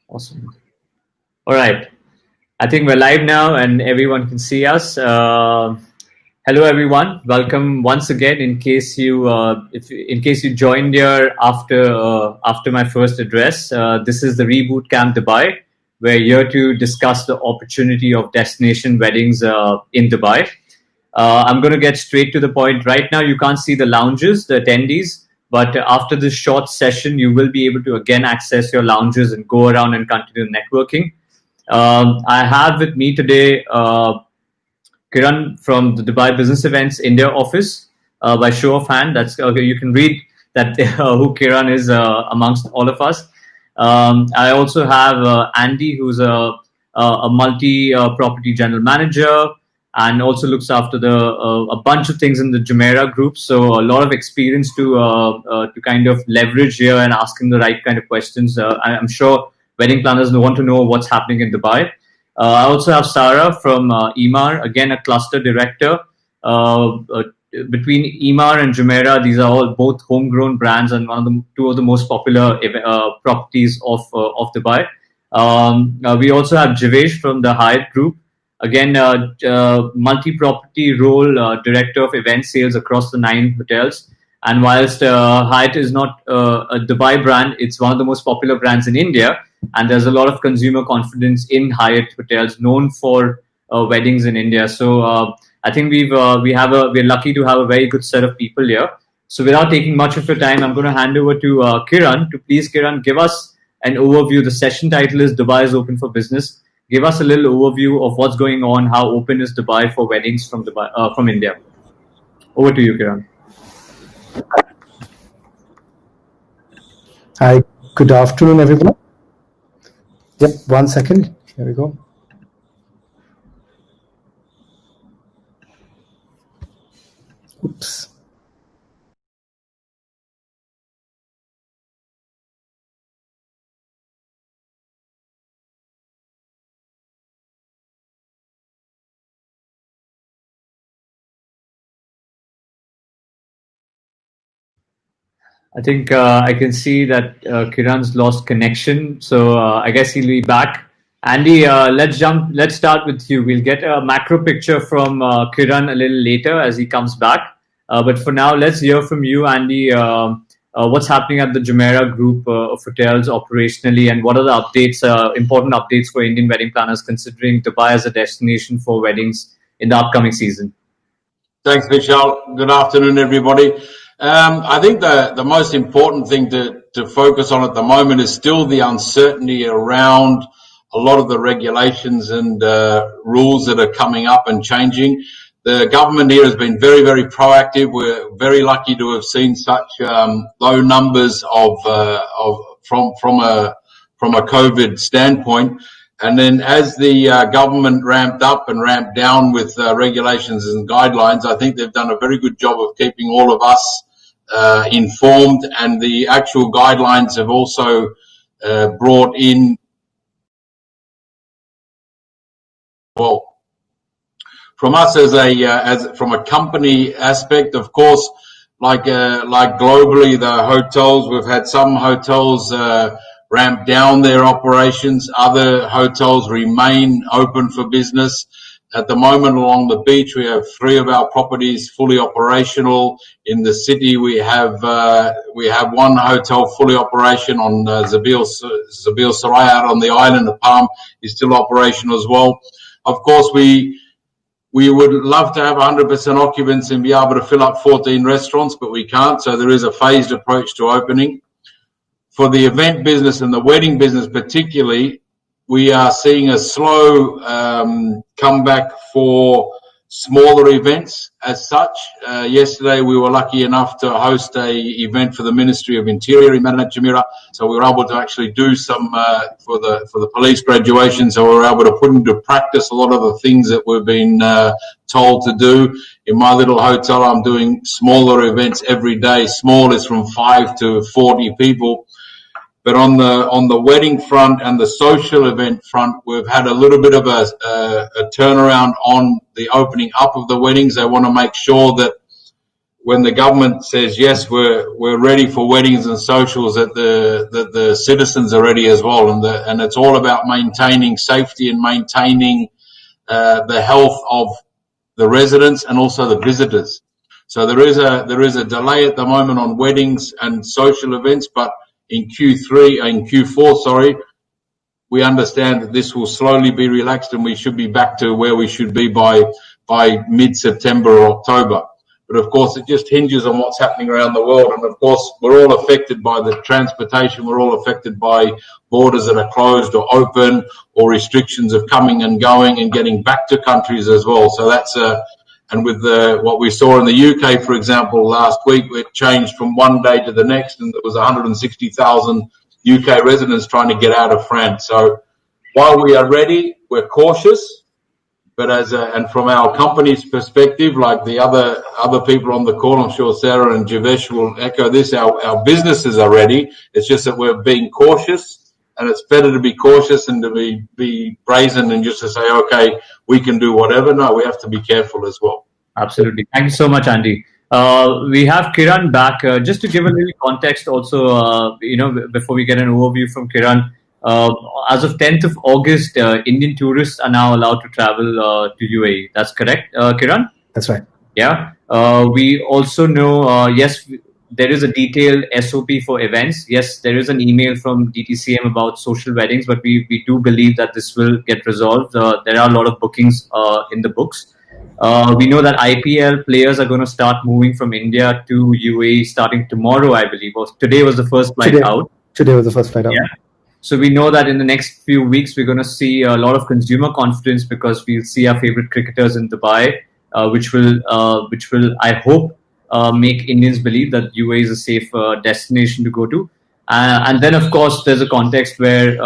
Awesome. All right. I think we're live now and everyone can see us. Hello, everyone. Welcome once again. In case you joined here after my first address, this is the RE-BOOTCAMP Dubai. We're here to discuss the opportunity of destination weddings in Dubai. I'm going to get straight to the point. Right now, you can't see the lounges, the attendees. But after this short session, you will be able to again access your lounges and go around and continue networking. I have with me today Kiran from the Dubai Business Events India office. By show of hand, that's okay. You can read that who Kiran is amongst all of us. I also have Andy, who's a multi-property general manager, and also looks after a bunch of things in the Jumeirah Group. So a lot of experience to kind of leverage here and asking the right kind of questions. I'm sure wedding planners want to know what's happening in Dubai. I also have Sarah from Emaar, again a cluster director. Between Emaar and Jumeirah, these are all both homegrown brands and two of the most popular properties of Dubai. We also have Jivesh from the Hyatt Group. Again, multi-property role, director of event sales across the 9 hotels. And whilst Hyatt is not a Dubai brand, it's one of the most popular brands in India. And there's a lot of consumer confidence in Hyatt hotels, known for weddings in India. So I think we're lucky to have a very good set of people here. So without taking much of your time, I'm going to hand over to Kiran. Please, Kiran, give us an overview. The session title is Dubai is Open for Business. Give us a little overview of what's going on, how open is Dubai for weddings from India. Over to you, Kiran. Hi, good afternoon, everyone. Yep, 1 second. Here we go. Oops. I think I can see that Kiran's lost connection, so I guess he'll be back. Andy, let's start with you. We'll get a macro picture from Kiran a little later as he comes back. But for now, let's hear from you, Andy. What's happening at the Jumeirah Group of hotels operationally, and what are the updates, important updates for Indian wedding planners considering Dubai as a destination for weddings in the upcoming season? Thanks, Vishal. Good afternoon, everybody. I think the most important thing to focus on at the moment is still the uncertainty around a lot of the regulations and rules that are coming up and changing. The government here has been very, very proactive. We're very lucky to have seen such low numbers from a COVID standpoint. And then as the government ramped up and ramped down with regulations and guidelines, I think they've done a very good job of keeping all of us informed, and the actual guidelines have also brought in, well, from us from a company aspect, of course, like globally, the hotels, we've had some hotels ramp down their operations, other hotels remain open for business. At the moment, along the beach, we have 3 of our properties fully operational. In the city, we have 1 hotel fully operational on Zabil Sarai out on the island. The Palm is still operational as well. Of course, we would love to have 100% occupancy and be able to fill up 14 restaurants, but we can't. So there is a phased approach to opening. For the event business and the wedding business particularly, we are seeing a slow comeback for smaller events as such. Yesterday we were lucky enough to host a event for the Ministry of Interior in Madinat Jumeirah, so we were able to actually do some for the police graduation, so we were able to put into practice a lot of the things that we've been told to do. In my little hotel, I'm doing smaller events every day. Small is from 5 to 40 people. But on the wedding front and the social event front, we've had a little bit of a turnaround on the opening up of the weddings. They want to make sure that when the government says yes, we're ready for weddings and socials, that the citizens are ready as well, and it's all about maintaining safety and maintaining the health of the residents and also the visitors. So there is a delay at the moment on weddings and social events, but in Q4, sorry, we understand that this will slowly be relaxed and we should be back to where we should be by mid-September or October. But of course, it just hinges on what's happening around the world. And of course, we're all affected by the transportation. We're all affected by borders that are closed or open, or restrictions of coming and going and getting back to countries as well. So that's and with what we saw in the UK, for example, last week, it changed from one day to the next, and there was 160,000 UK residents trying to get out of France. So while we are ready, we're cautious. But and from our company's perspective, like the other people on the call, I'm sure Sarah and Javesh will echo this, our businesses are ready. It's just that we're being cautious, and it's better to be cautious and to be brazen and just to say, okay, we can do whatever. No, we have to be careful as well. Absolutely. Thank you so much, Andy. We have Kiran back. Just to give a little context also, before we get an overview from Kiran, as of 10th of August, Indian tourists are now allowed to travel to UAE. That's correct, Kiran? That's right. Yeah. We also know, yes, there is a detailed SOP for events. Yes, there is an email from DTCM about social weddings, but we do believe that this will get resolved. There are a lot of bookings in the books. We know that IPL players are going to start moving from India to UAE starting tomorrow, I believe. Today was the first flight out. Today was the first flight out. Yeah. So we know that in the next few weeks, we're going to see a lot of consumer confidence, because we'll see our favorite cricketers in Dubai, which will, I hope, make Indians believe that UAE is a safe destination to go to. And then, of course, there's a context where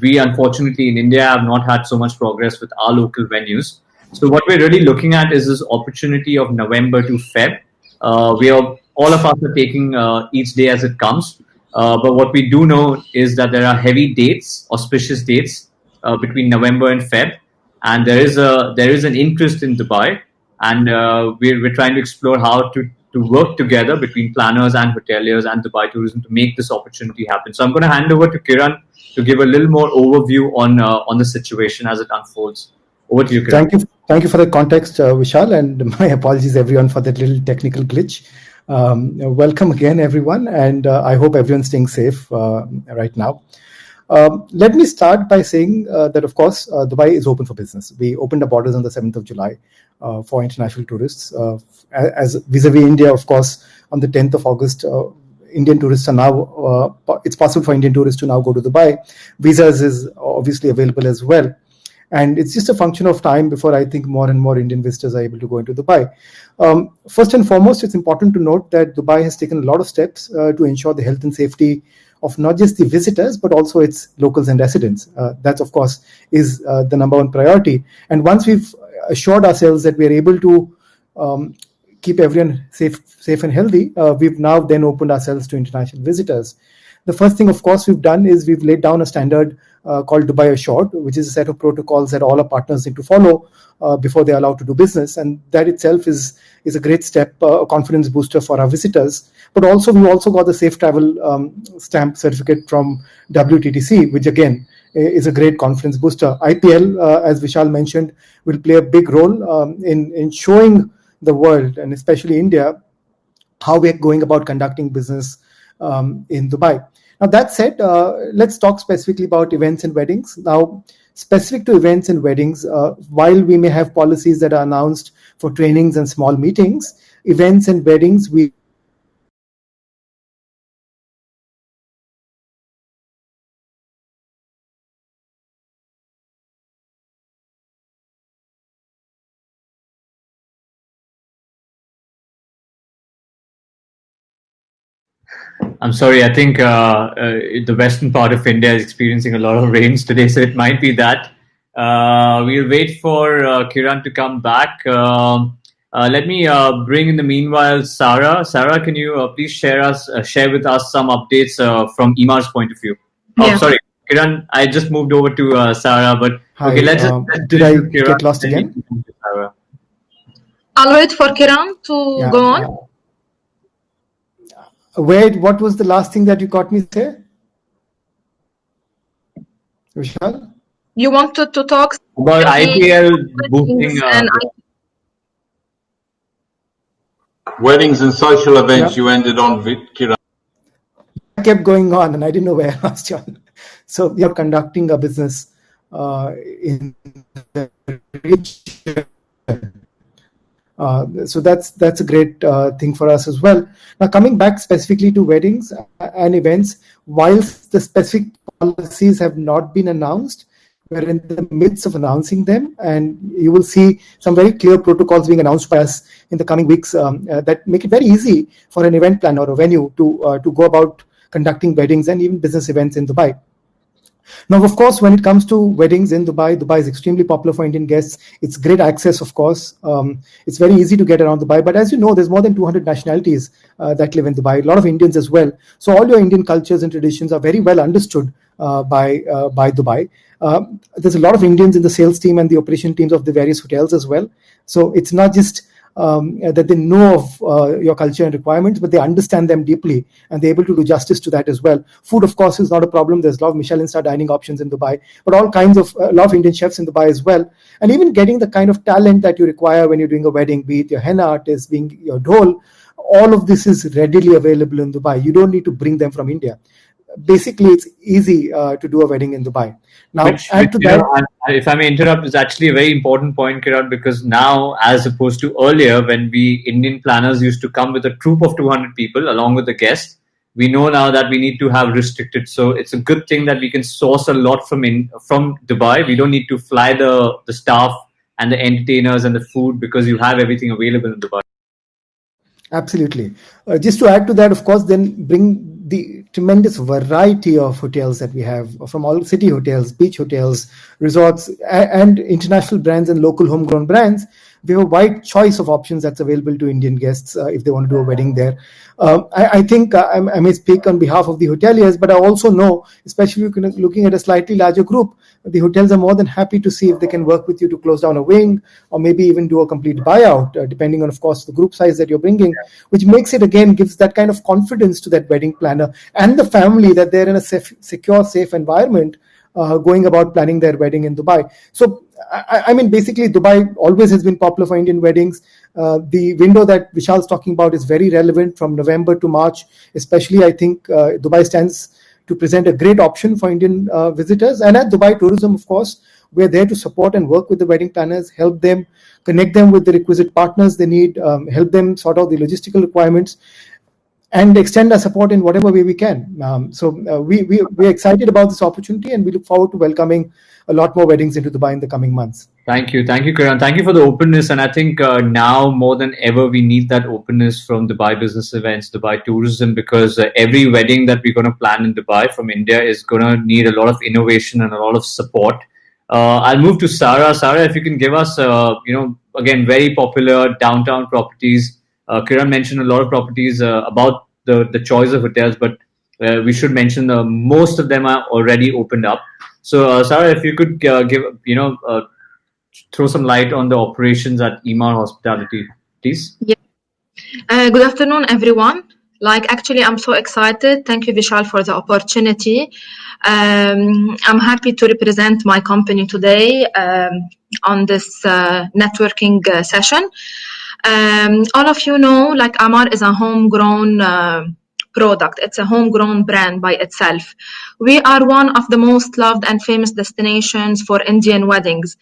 we, unfortunately, in India, have not had so much progress with our local venues. So what we're really looking at is this opportunity of November to Feb. All of us are taking each day as it comes. But what we do know is that there are heavy dates, auspicious dates, between November and Feb, and there is an interest in Dubai, and we're trying to explore how to work together between planners and hoteliers and Dubai Tourism to make this opportunity happen. So I'm going to hand over to Kiran to give a little more overview on the situation as it unfolds. Over to you, Kiran. Thank you for the context, Vishal, and my apologies everyone for that little technical glitch. Welcome again, everyone, and I hope everyone's staying safe right now. Let me start by saying that, of course, Dubai is open for business. We opened the borders on the 7th of July for international tourists. As vis-a-vis India, of course, on the 10th of August, Indian tourists are now, it's possible for Indian tourists to now go to Dubai. Visas is obviously available as well. And it's just a function of time before I think more and more Indian visitors are able to go into Dubai. First and foremost, it's important to note that Dubai has taken a lot of steps to ensure the health and safety of not just the visitors, but also its locals and residents. That, of course, is the number one priority. And once we've assured ourselves that we are able to keep everyone safe and healthy, we've now then opened ourselves to international visitors. The first thing, of course, we've done is we've laid down a standard called Dubai Assured, which is a set of protocols that all our partners need to follow before they're allowed to do business. And that itself is a great step, a confidence booster for our visitors. But also, we also got the Safe Travel stamp certificate from WTTC, which again is a great confidence booster. IPL, as Vishal mentioned, will play a big role in showing the world, and especially India, how we're going about conducting business in Dubai. Now, that said, let's talk specifically about events and weddings. Now, specific to events and weddings, while we may have policies that are announced for trainings and small meetings, events and weddings, I'm sorry, I think the western part of India is experiencing a lot of rains today, so it might be that. We'll wait for Kiran to come back. Let me bring in the meanwhile Sarah. Sarah, can you please share with us some updates from Imar's point of view? Yeah. Oh, sorry, Kiran, I just moved over to Sarah, but Hi, okay, let's did I get lost again? I'll wait for Kiran to go on. What was the last thing that you caught me say? Vishal? You wanted to talk about IPL boosting and weddings and social events. You ended on, Kiran. Kept going on, and I didn't know where I was, John. So you're conducting a business in the region. So that's a great thing for us as well. Now, coming back specifically to weddings and events, whilst the specific policies have not been announced, we're in the midst of announcing them, and you will see some very clear protocols being announced by us in the coming weeks that make it very easy for an event planner or a venue to go about conducting weddings and even business events in Dubai. Now, of course, when it comes to weddings in Dubai, Dubai is extremely popular for Indian guests. It's great access, of course. It's very easy to get around Dubai. But as you know, there's more than 200 nationalities that live in Dubai, a lot of Indians as well. So all your Indian cultures and traditions are very well understood by Dubai. There's a lot of Indians in the sales team and the operation teams of the various hotels as well. So it's not just that they know of your culture and requirements, but they understand them deeply and they're able to do justice to that as well. Food, of course, is not a problem. There's a lot of Michelin-star dining options in Dubai, but all kinds of a lot of Indian chefs in Dubai as well. And even getting the kind of talent that you require when you're doing a wedding, be it your henna artist, being your dhol, all of this is readily available in Dubai. You don't need to bring them from India. Basically, it's easy to do a wedding in Dubai. Now, if I may interrupt, is actually a very important point, Kiran, because now, as opposed to earlier, when we Indian planners used to come with a troop of 200 people along with the guests, we know now that we need to have restricted. So it's a good thing that we can source a lot from Dubai. We don't need to fly the staff and the entertainers and the food because you have everything available in Dubai. Absolutely. Just to add to that, of course, then bring the tremendous variety of hotels that we have from all city hotels, beach hotels, resorts, and international brands and local homegrown brands. We have a wide choice of options that's available to Indian guests if they want to do a wedding there. I think I may speak on behalf of the hoteliers, but I also know, especially looking at a slightly larger group, the hotels are more than happy to see if they can work with you to close down a wing or maybe even do a complete buyout, depending on, of course, the group size that you're bringing, which makes it, again, gives that kind of confidence to that wedding planner and the family that they're in a secure, safe environment going about planning their wedding in Dubai. So, I mean, basically, Dubai always has been popular for Indian weddings. The window that Vishal's talking about is very relevant from November to March, especially. I think Dubai stands to present a great option for Indian visitors. And at Dubai Tourism, of course, we're there to support and work with the wedding planners, help them, connect them with the requisite partners they need, help them sort out the logistical requirements, and extend our support in whatever way we can. We're excited about this opportunity, and we look forward to welcoming a lot more weddings into Dubai in the coming months. Thank you, Kiran. Thank you for the openness, and I think now more than ever we need that openness from Dubai Business Events, Dubai Tourism, because every wedding that we're going to plan in Dubai from India is going to need a lot of innovation and a lot of support. I'll move to Sarah. Sarah, if you can give us, again, very popular downtown properties. Kiran mentioned a lot of properties about the choice of hotels, but we should mention most of them are already opened up. So, Sarah, if you could throw some light on the operations at Emaar Hospitality, please. Yeah. Good afternoon, everyone. Actually, I'm so excited. Thank you, Vishal, for the opportunity. I'm happy to represent my company today on this networking session. All of you know, Emaar is a homegrown product. It's a homegrown brand by itself. We are one of the most loved and famous destinations for Indian weddings.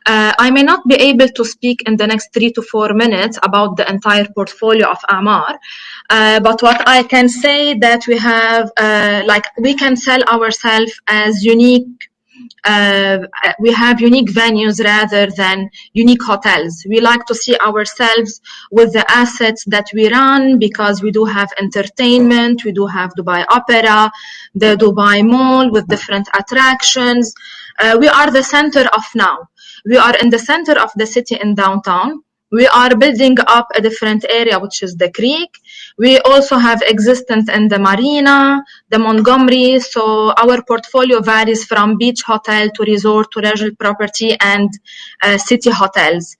I may not be able to speak in the next 3 to 4 minutes about the entire portfolio of Emaar, but what I can say that we have, we can sell ourselves as unique. We have unique venues rather than unique hotels. We like to see ourselves with the assets that we run because we do have entertainment, we do have Dubai Opera, the Dubai Mall with different attractions. We are the center of now. We are in the center of the city in downtown. We are building up a different area, which is the creek. We also have existence in the marina, the Montgomery. So our portfolio varies from beach hotel to resort to leisure property and city hotels.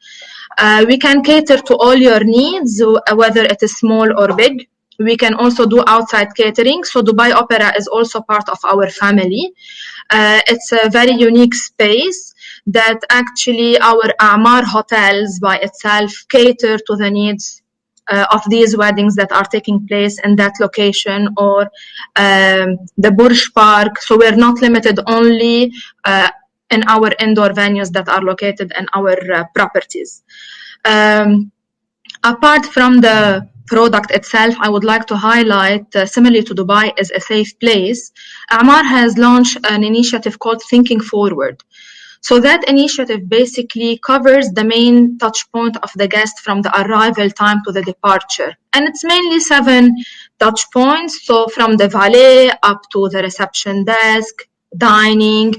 We can cater to all your needs, whether it is small or big. We can also do outside catering. So Dubai Opera is also part of our family. It's a very unique space that actually our Amar hotels by itself cater to the needs of these weddings that are taking place in that location, or the Burj Park. So we're not limited only in our indoor venues that are located in our properties. Apart from the product itself, I would like to highlight, similarly to Dubai is a safe place, Amar has launched an initiative called Thinking Forward. So that initiative basically covers the main touch point of the guest from the arrival time to the departure. And it's mainly 7 touch points. So from the valet up to the reception desk, dining,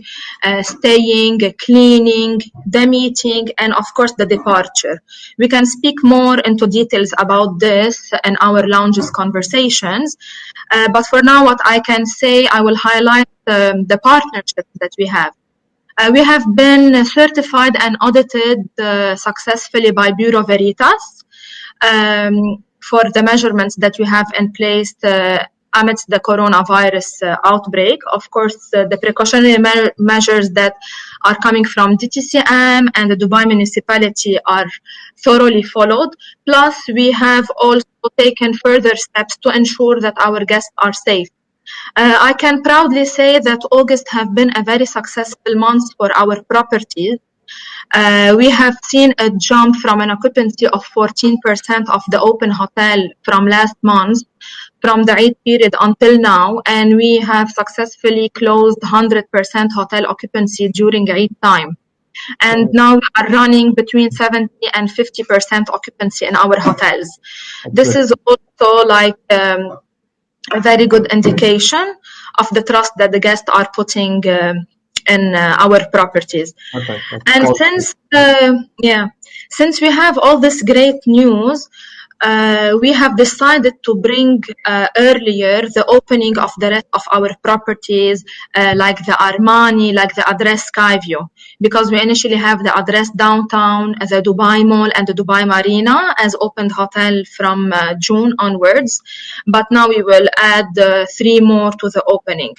staying, cleaning, the meeting, and of course the departure. We can speak more into details about this in our lounges conversations. But for now, what I can say, I will highlight the partnership that we have. We have been certified and audited successfully by Bureau Veritas for the measurements that we have in place amidst the coronavirus outbreak. Of course, the precautionary measures that are coming from DTCM and the Dubai municipality are thoroughly followed. Plus, we have also taken further steps to ensure that our guests are safe. I can proudly say that August have been a very successful month for our properties. We have seen a jump from an occupancy of 14% of the open hotel from last month, from the Eid period until now, and we have successfully closed 100% hotel occupancy during Eid time. And now we are running between 70 and 50% occupancy in our hotels. This is also like a very good indication of the trust that the guests are putting in our properties. Okay. And since we have all this great news, we have decided to bring earlier the opening of the rest of our properties, like the Armani, like the Address Skyview, because we initially have the Address Downtown, the Dubai Mall, and the Dubai Marina as opened hotel from June onwards. But now we will add 3 more to the opening.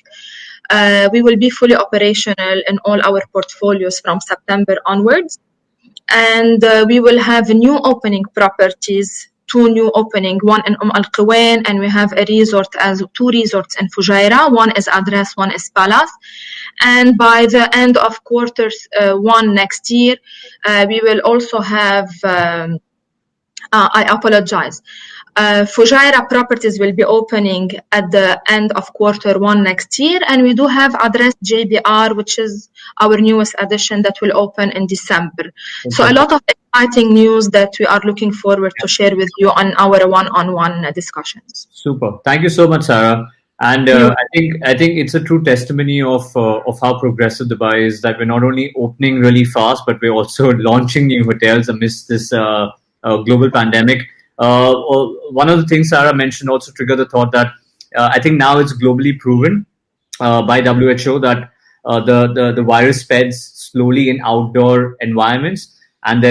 We will be fully operational in all our portfolios from September onwards. And we will have new opening properties, 2 new opening, one in Al Quwain, and we have a resort as 2 resorts in Fujairah. One is Address, one is Palace. And by the end of quarter 1 next year, we will also have, Fujairah properties will be opening at the end of quarter 1 next year, and we do have Address JBR, which is our newest addition that will open in December. Okay. So a lot of exciting news that we are looking forward to share with you on our one-on-one discussions. Super. Thank you so much, Sarah. And I think it's a true testimony of how progressive Dubai is, that we're not only opening really fast, but we're also launching new hotels amidst this global pandemic. One of the things Sarah mentioned also triggered the thought that I think now it's globally proven by WHO that the virus spreads slowly in outdoor environments, and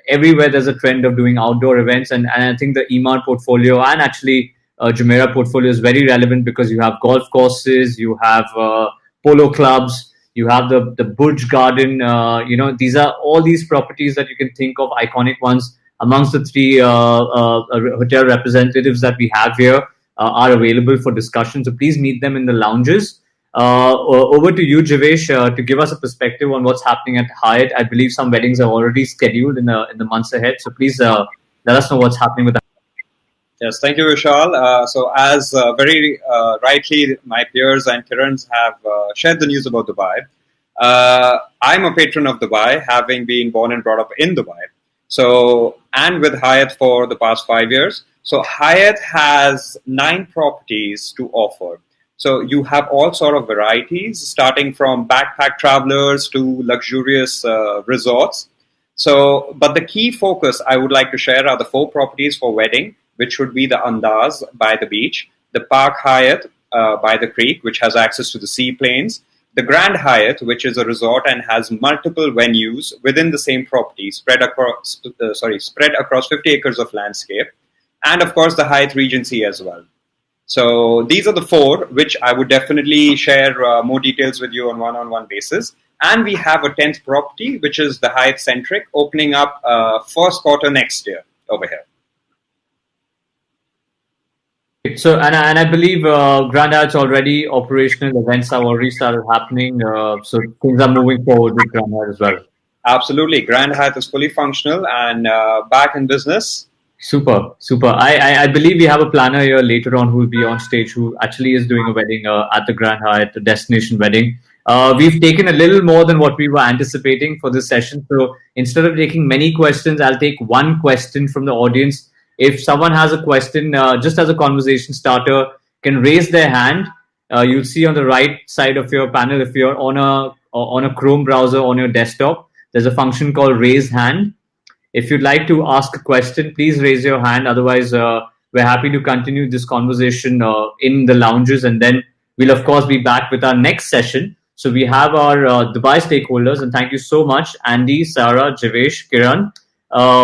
everywhere there's a trend of doing outdoor events, and I think the Emaar portfolio and actually Jumeirah portfolio is very relevant because you have golf courses, you have polo clubs, you have the Burj Garden. These are all these properties that you can think of, iconic ones. Amongst the 3 hotel representatives that we have here are available for discussion. So please meet them in the lounges. Over to you, Jivesh, to give us a perspective on what's happening at Hyatt. I believe some weddings are already scheduled in the months ahead. So please let us know what's happening with that. Yes, thank you, Vishal. So as very rightly my peers and Kiran's have shared the news about Dubai, I'm a patron of Dubai, having been born and brought up in Dubai. So, and with Hyatt for the past 5 years. So Hyatt has 9 properties to offer. So you have all sort of varieties, starting from backpack travelers to luxurious resorts. So, but the key focus I would like to share are the 4 properties for wedding, which would be the Andaz by the beach, the Park Hyatt by the creek, which has access to the seaplanes, the Grand Hyatt, which is a resort and has multiple venues within the same property, spread across 50 acres of landscape, and of course the Hyatt Regency as well. So these are the 4 which I would definitely share more details with you on one-on-one basis. And we have a 10th property, which is the Hyatt Centric, opening up first quarter next year over here. So, and I believe Grand Hyatt's already operational. Events have already started happening. So things are moving forward with Grand Hyatt as well. Absolutely. Grand Hyatt is fully functional and back in business. Super. I believe we have a planner here later on who will be on stage who actually is doing a wedding at the Grand Hyatt, a destination wedding. We've taken a little more than what we were anticipating for this session. So instead of taking many questions, I'll take one question from the audience. If someone has a question, just as a conversation starter, can raise their hand. You'll see on the right side of your panel, if you're on a Chrome browser on your desktop, there's a function called Raise Hand. If you'd like to ask a question, please raise your hand. Otherwise, we're happy to continue this conversation in the lounges. And then we'll, of course, be back with our next session. So we have our Dubai stakeholders. And thank you so much, Andy, Sarah, Javesh, Kiran,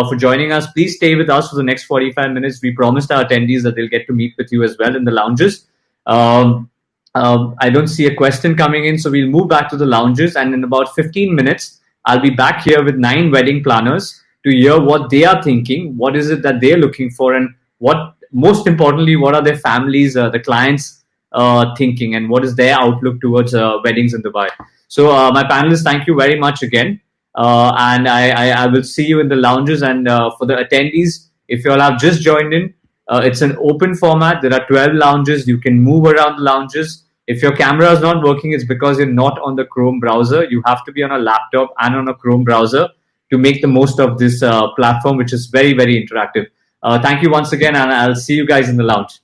for joining us. Please stay with us for the next 45 minutes. We promised our attendees that they'll get to meet with you as well in the lounges. I don't see a question coming in. So we'll move back to the lounges. And in about 15 minutes, I'll be back here with 9 wedding planners to hear what they are thinking, what is it that they're looking for, and what, most importantly, what are their families, the clients thinking, and what is their outlook towards weddings in Dubai. So my panelists, thank you very much again. And I will see you in the lounges. And for the attendees, if you all have just joined in, it's an open format. There are 12 lounges. You can move around the lounges. If your camera is not working, it's because you're not on the Chrome browser. You have to be on a laptop and on a Chrome browser to make the most of this platform, which is very, very interactive. Thank you once again, and I'll see you guys in the lounge.